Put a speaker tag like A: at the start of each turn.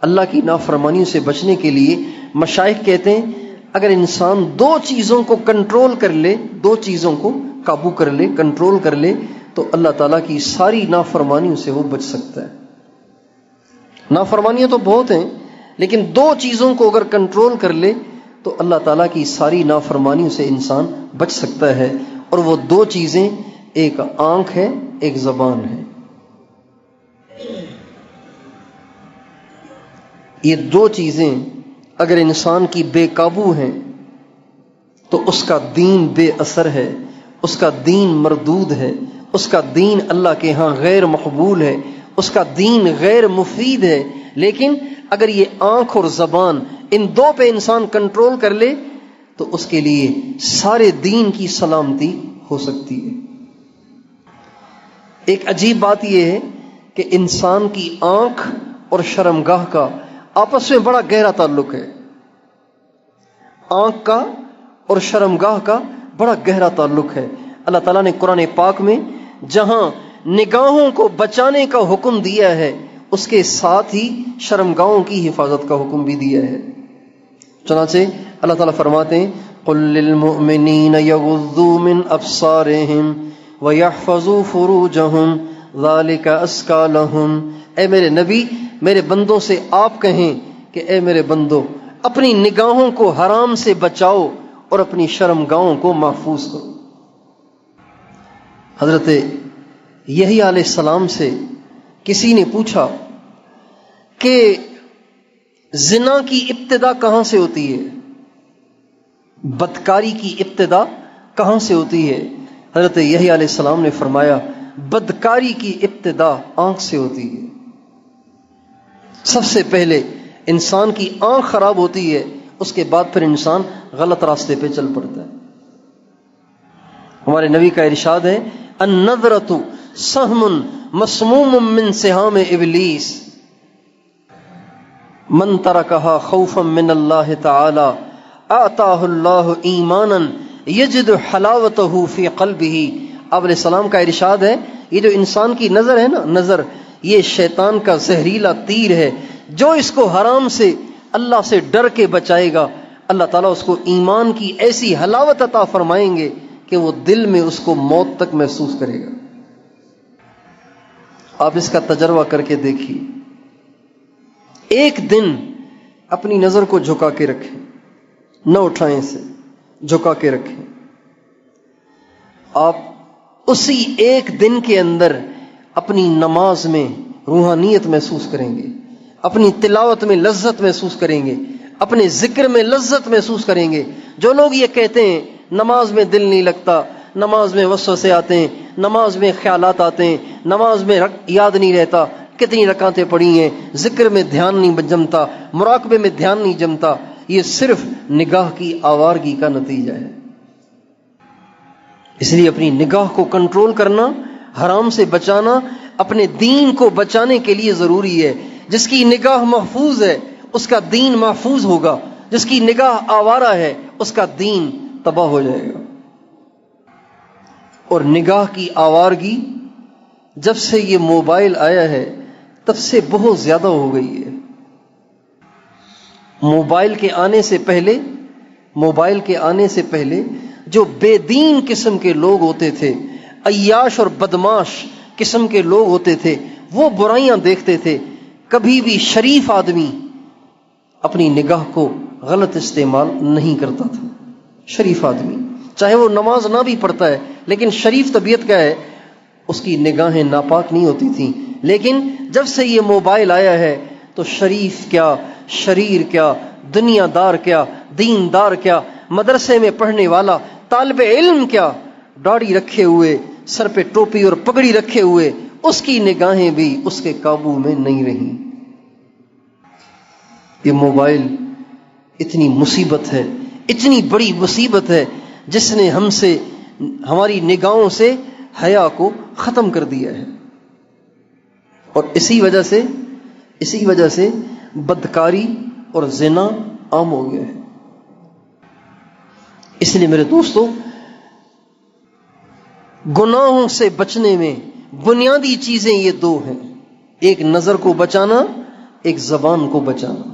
A: اللہ کی نافرمانیوں سے بچنے کے لیے مشائخ کہتے ہیں اگر انسان دو چیزوں کو کنٹرول کر لے، دو چیزوں کو قابو کر لے، کنٹرول کر لے، تو اللہ تعالیٰ کی ساری نافرمانیوں سے وہ بچ سکتا ہے۔ نافرمانیاں تو بہت ہیں، لیکن دو چیزوں کو اگر کنٹرول کر لے تو اللہ تعالیٰ کی ساری نافرمانیوں سے انسان بچ سکتا ہے، اور وہ دو چیزیں ایک آنکھ ہے، ایک زبان ہے۔ یہ دو چیزیں اگر انسان کی بے قابو ہیں تو اس کا دین بے اثر ہے، اس کا دین مردود ہے، اس کا دین اللہ کے ہاں غیر مقبول ہے، اس کا دین غیر مفید ہے۔ لیکن اگر یہ آنکھ اور زبان ان دو پہ انسان کنٹرول کر لے تو اس کے لیے سارے دین کی سلامتی ہو سکتی ہے۔ ایک عجیب بات یہ ہے کہ انسان کی آنکھ اور شرمگاہ کا آپس میں بڑا گہرا تعلق ہے۔ آنکھ کا اور شرمگاہ کا بڑا گہرا تعلق ہے۔ اللہ تعالیٰ نے قرآن پاک میں جہاں نگاہوں کو بچانے کا حکم دیا ہے، اس کے ساتھ ہی شرمگاہوں کی حفاظت کا حکم بھی دیا ہے۔ چنانچہ اللہ تعالیٰ فرماتے ہیں قُل لِّلْمُؤْمِنِينَ يَغُضُّوا مِنْ أَبْصَارِهِمْ وَيَحْفَظُوا فُرُوجَهُمْ ذَلِكَ أَزْكَىٰ لَهُمْ۔ اے میرے نبی، میرے بندوں سے آپ کہیں کہ اے میرے بندو، اپنی نگاہوں کو حرام سے بچاؤ اور اپنی شرمگاہوں کو محفوظ کرو۔ حضرت یحییٰ علیہ السلام سے کسی نے پوچھا کہ زنا کی ابتدا کہاں سے ہوتی ہے، بدکاری کی ابتدا کہاں سے ہوتی ہے؟ حضرت یحییٰ علیہ السلام نے فرمایا بدکاری کی ابتدا آنکھ سے ہوتی ہے۔ سب سے پہلے انسان کی آنکھ خراب ہوتی ہے، اس کے بعد پھر انسان غلط راستے پہ چل پڑتا ہے۔ ہمارے نبی کا ارشاد ہے النظرۃ سہم مسموم من سہام ابلیس من ترکہا خوفا من اللہ تعالی آتاہ اللہ ایمانا یجد حلاوتہ فی قلبہ۔ آپ علیہ السلام کا ارشاد ہے یہ جو انسان کی نظر ہے نا، نظر یہ شیطان کا زہریلا تیر ہے، جو اس کو حرام سے اللہ سے ڈر کے بچائے گا، اللہ تعالیٰ اس کو ایمان کی ایسی حلاوت عطا فرمائیں گے کہ وہ دل میں اس کو موت تک محسوس کرے گا۔ آپ اس کا تجربہ کر کے دیکھیے، ایک دن اپنی نظر کو جھکا کے رکھیں، نہ اٹھائیں سے، جھکا کے رکھیں۔ آپ اسی ایک دن کے اندر اپنی نماز میں روحانیت محسوس کریں گے، اپنی تلاوت میں لذت محسوس کریں گے، اپنے ذکر میں لذت محسوس کریں گے۔ جو لوگ یہ کہتے ہیں نماز میں دل نہیں لگتا، نماز میں وسوسے آتے ہیں، نماز میں خیالات آتے ہیں، نماز میں یاد نہیں رہتا، کتنی رکعتیں پڑھی ہیں، ذکر میں دھیان نہیں جمتا، مراقبے میں دھیان نہیں جمتا، یہ صرف نگاہ کی آوارگی کا نتیجہ ہے۔ اس لیے اپنی نگاہ کو کنٹرول کرنا، حرام سے بچانا، اپنے دین کو بچانے کے لیے ضروری ہے۔ جس کی نگاہ محفوظ ہے اس کا دین محفوظ ہوگا، جس کی نگاہ آوارہ ہے اس کا دین تباہ ہو جائے گا۔ اور نگاہ کی آوارگی جب سے یہ موبائل آیا ہے تب سے بہت زیادہ ہو گئی ہے۔ موبائل کے آنے سے پہلے جو بے دین قسم کے لوگ ہوتے تھے، عیاش اور بدماش قسم کے لوگ ہوتے تھے، وہ برائیاں دیکھتے تھے۔ کبھی بھی شریف آدمی اپنی نگاہ کو غلط استعمال نہیں کرتا تھا۔ شریف آدمی چاہے وہ نماز نہ بھی پڑھتا ہے لیکن شریف طبیعت کا ہے، اس کی نگاہیں ناپاک نہیں ہوتی تھیں۔ لیکن جب سے یہ موبائل آیا ہے تو شریف کیا، شریر کیا، دنیا دار کیا، دیندار کیا، مدرسے میں پڑھنے والا، طالب علم کیا، داڑھی رکھے ہوئے، سر پہ ٹوپی اور پگڑی رکھے ہوئے، اس کی نگاہیں بھی اس کے قابو میں نہیں رہیں۔ یہ موبائل اتنی مصیبت ہے، اتنی بڑی مصیبت ہے، جس نے ہم سے، ہماری نگاہوں سے حیا کو ختم کر دیا ہے۔ اور اسی وجہ سے بدکاری اور زنا عام ہو گیا ہے۔ اس لیے میرے دوستو، گناہوں سے بچنے میں بنیادی چیزیں یہ دو ہیں، ایک نظر کو بچانا، ایک زبان کو بچانا.